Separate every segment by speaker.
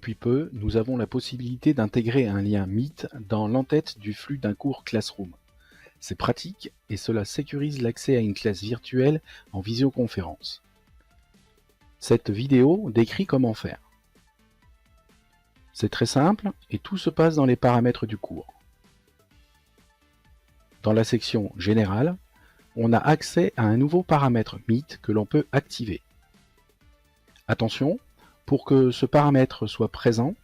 Speaker 1: Depuis peu, nous avons la possibilité d'intégrer un lien Meet dans l'entête du flux d'un cours Classroom. C'est pratique et cela sécurise l'accès à une classe virtuelle en visioconférence. Cette vidéo décrit comment faire. C'est très simple et tout se passe dans les paramètres du cours. Dans la section Générale, on a accès à un nouveau paramètre Meet que l'on peut activer. Attention, pour que ce paramètre soit présent,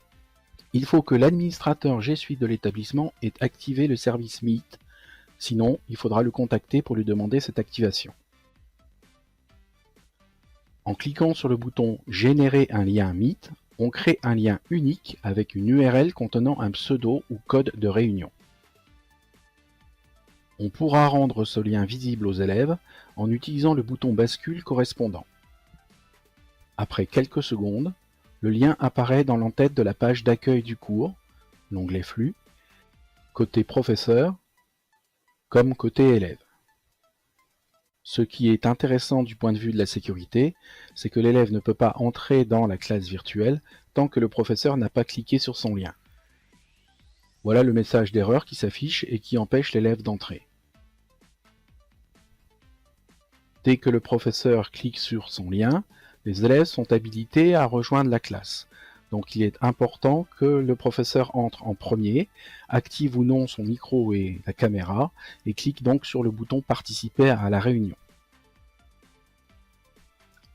Speaker 1: il faut que l'administrateur G Suite de l'établissement ait activé le service Meet, sinon il faudra le contacter pour lui demander cette activation. En cliquant sur le bouton Générer un lien Meet, on crée un lien unique avec une URL contenant un pseudo ou code de réunion. On pourra rendre ce lien visible aux élèves en utilisant le bouton bascule correspondant. Après quelques secondes, le lien apparaît dans l'entête de la page d'accueil du cours, l'onglet Flux, côté professeur comme côté élève. Ce qui est intéressant du point de vue de la sécurité, c'est que l'élève ne peut pas entrer dans la classe virtuelle tant que le professeur n'a pas cliqué sur son lien. Voilà le message d'erreur qui s'affiche et qui empêche l'élève d'entrer. Dès que le professeur clique sur son lien, les élèves sont habilités à rejoindre la classe. Donc il est important que le professeur entre en premier, active ou non son micro et la caméra, et clique donc sur le bouton Participer à la réunion.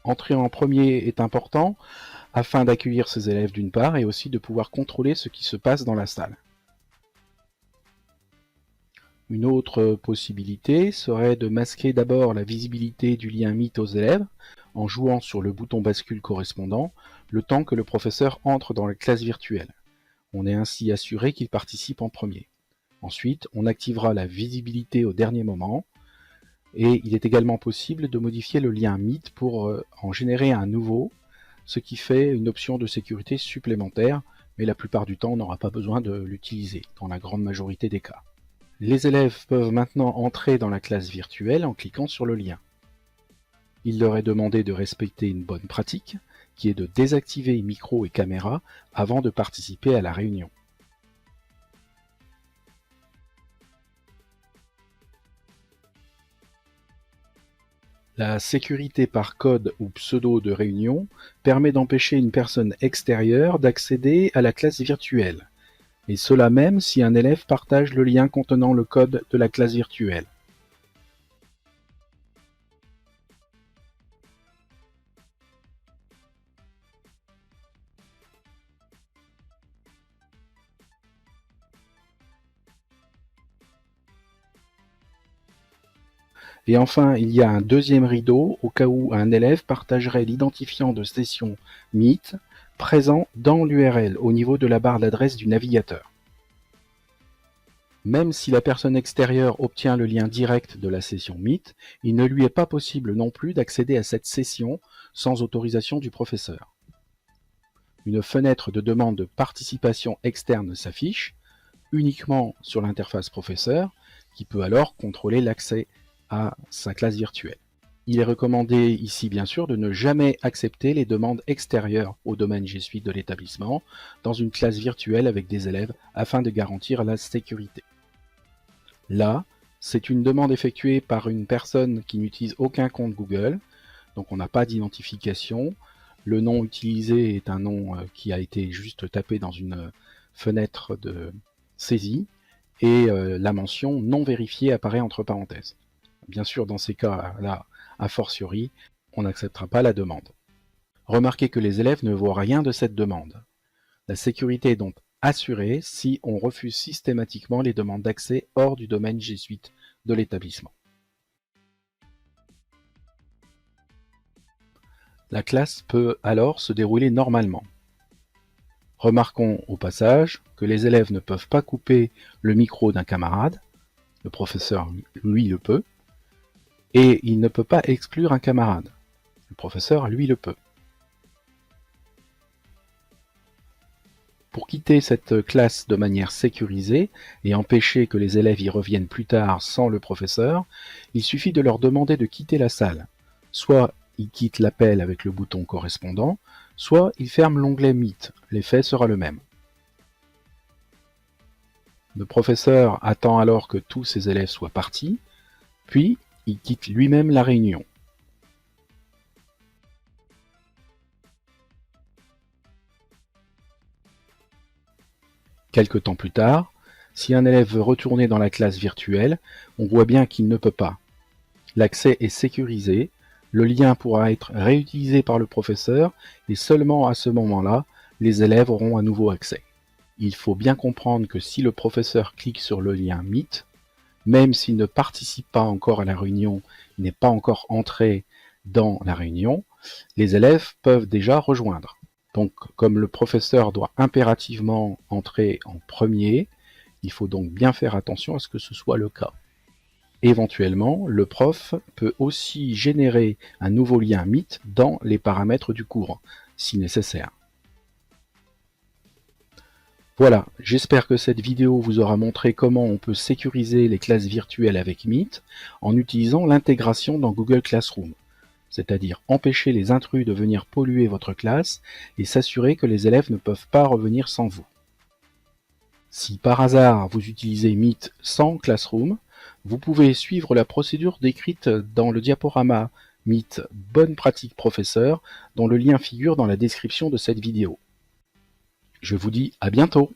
Speaker 1: Entrer en premier est important afin d'accueillir ses élèves d'une part et aussi de pouvoir contrôler ce qui se passe dans la salle. Une autre possibilité serait de masquer d'abord la visibilité du lien Meet aux élèves en jouant sur le bouton bascule correspondant le temps que le professeur entre dans la classe virtuelle. On est ainsi assuré qu'il participe en premier. Ensuite, on activera la visibilité au dernier moment et il est également possible de modifier le lien Meet pour en générer un nouveau, ce qui fait une option de sécurité supplémentaire, mais la plupart du temps on n'aura pas besoin de l'utiliser, dans la grande majorité des cas. Les élèves peuvent maintenant entrer dans la classe virtuelle en cliquant sur le lien. Il leur est demandé de respecter une bonne pratique, qui est de désactiver micro et caméra avant de participer à la réunion. La sécurité par code ou pseudo de réunion permet d'empêcher une personne extérieure d'accéder à la classe virtuelle. Et cela même si un élève partage le lien contenant le code de la classe virtuelle. Et enfin, il y a un deuxième rideau au cas où un élève partagerait l'identifiant de session Meet présent dans l'URL au niveau de la barre d'adresse du navigateur. Même si la personne extérieure obtient le lien direct de la session Meet, il ne lui est pas possible non plus d'accéder à cette session sans autorisation du professeur. Une fenêtre de demande de participation externe s'affiche, uniquement sur l'interface professeur, qui peut alors contrôler l'accès à sa classe virtuelle. Il est recommandé ici bien sûr de ne jamais accepter les demandes extérieures au domaine G Suite de l'établissement dans une classe virtuelle avec des élèves afin de garantir la sécurité. Là, c'est une demande effectuée par une personne qui n'utilise aucun compte Google, donc on n'a pas d'identification. Le nom utilisé est un nom qui a été juste tapé dans une fenêtre de saisie et la mention non vérifiée apparaît entre parenthèses. Bien sûr, dans ces cas-là, a fortiori, on n'acceptera pas la demande. Remarquez que les élèves ne voient rien de cette demande. La sécurité est donc assurée si on refuse systématiquement les demandes d'accès hors du domaine G Suite de l'établissement. La classe peut alors se dérouler normalement. Remarquons au passage que les élèves ne peuvent pas couper le micro d'un camarade, le professeur lui le peut, et il ne peut pas exclure un camarade. Le professeur, lui, le peut. Pour quitter cette classe de manière sécurisée et empêcher que les élèves y reviennent plus tard sans le professeur, il suffit de leur demander de quitter la salle. Soit ils quittent l'appel avec le bouton correspondant, soit il ferme l'onglet Meet, l'effet sera le même. Le professeur attend alors que tous ses élèves soient partis, puis il quitte lui-même la réunion. Quelque temps plus tard, si un élève veut retourner dans la classe virtuelle, on voit bien qu'il ne peut pas. L'accès est sécurisé, le lien pourra être réutilisé par le professeur et seulement à ce moment-là, les élèves auront à nouveau accès. Il faut bien comprendre que si le professeur clique sur le lien Meet, même s'il ne participe pas encore à la réunion, il n'est pas encore entré dans la réunion, les élèves peuvent déjà rejoindre. Donc, comme le professeur doit impérativement entrer en premier, il faut donc bien faire attention à ce que ce soit le cas. Éventuellement, le prof peut aussi générer un nouveau lien Meet dans les paramètres du cours, si nécessaire. Voilà, j'espère que cette vidéo vous aura montré comment on peut sécuriser les classes virtuelles avec Meet en utilisant l'intégration dans Google Classroom, c'est-à-dire empêcher les intrus de venir polluer votre classe et s'assurer que les élèves ne peuvent pas revenir sans vous. Si par hasard vous utilisez Meet sans Classroom, vous pouvez suivre la procédure décrite dans le diaporama Meet Bonne pratique professeur dont le lien figure dans la description de cette vidéo. Je vous dis à bientôt.